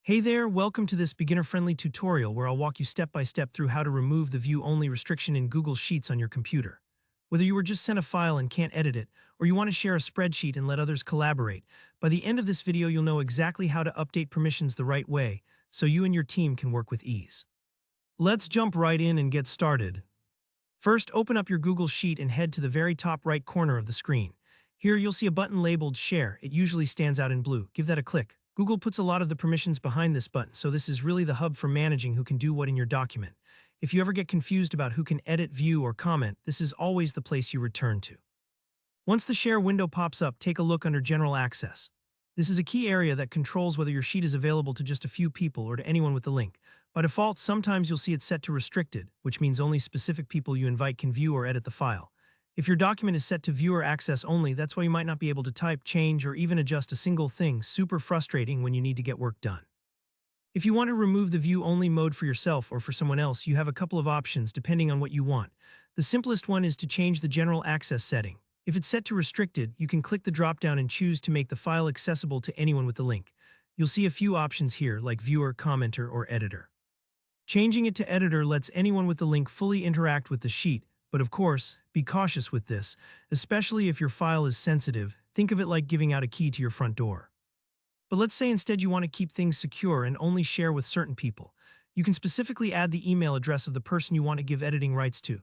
Hey there, welcome to this beginner-friendly tutorial where I'll walk you step by step through how to remove the view-only restriction in Google Sheets on your computer. Whether you were just sent a file and can't edit it, or you want to share a spreadsheet and let others collaborate, by the end of this video you'll know exactly how to update permissions the right way so you and your team can work with ease. Let's jump right in and get started. First, open up your Google Sheet and head to the very top right corner of the screen. Here you'll see a button labeled Share. It usually stands out in blue. Give that a click. Google puts a lot of the permissions behind this button, so this is really the hub for managing who can do what in your document. If you ever get confused about who can edit, view, or comment, this is always the place you return to. Once the Share window pops up, take a look under General Access. This is a key area that controls whether your sheet is available to just a few people or to anyone with the link. By default, sometimes you'll see it set to Restricted, which means only specific people you invite can view or edit the file. If your document is set to viewer access only, that's why you might not be able to type, change, or even adjust a single thing. Super frustrating when you need to get work done. If you want to remove the view-only mode for yourself or for someone else, you have a couple of options depending on what you want. The simplest one is to change the general access setting. If it's set to restricted, you can click the drop-down and choose to make the file accessible to anyone with the link. You'll see a few options here, like viewer, commenter, or editor. Changing it to editor lets anyone with the link fully interact with the sheet, but of course, be cautious with this, especially if your file is sensitive. Think of it like giving out a key to your front door. But let's say instead you want to keep things secure and only share with certain people. You can specifically add the email address of the person you want to give editing rights to.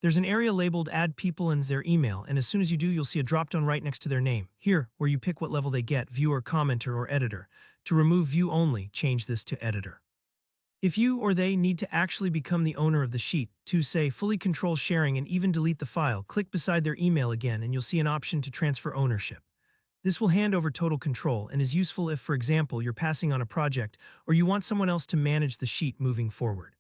There's an area labeled Add People and their email, and as soon as you do, you'll see a drop-down right next to their name. Here, where you pick what level they get, viewer, commenter, or editor. To remove view only, change this to editor. If you or they need to actually become the owner of the sheet, to say fully control sharing and even delete the file, click beside their email again and you'll see an option to transfer ownership. This will hand over total control and is useful if, for example, you're passing on a project or you want someone else to manage the sheet moving forward.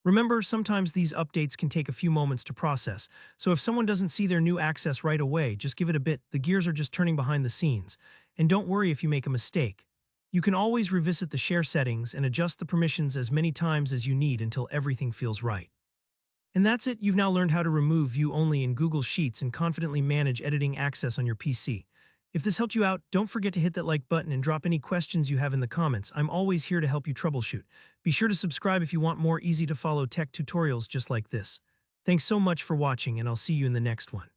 Remember, sometimes these updates can take a few moments to process, so if someone doesn't see their new access right away, just give it a bit. The gears are just turning behind the scenes. And don't worry if you make a mistake. You can always revisit the share settings and adjust the permissions as many times as you need until everything feels right. And that's it. You've now learned how to remove view only in Google Sheets and confidently manage editing access on your PC. If this helped you out, don't forget to hit that like button and drop any questions you have in the comments. I'm always here to help you troubleshoot. Be sure to subscribe if you want more easy-to-follow tech tutorials just like this. Thanks so much for watching, and I'll see you in the next one.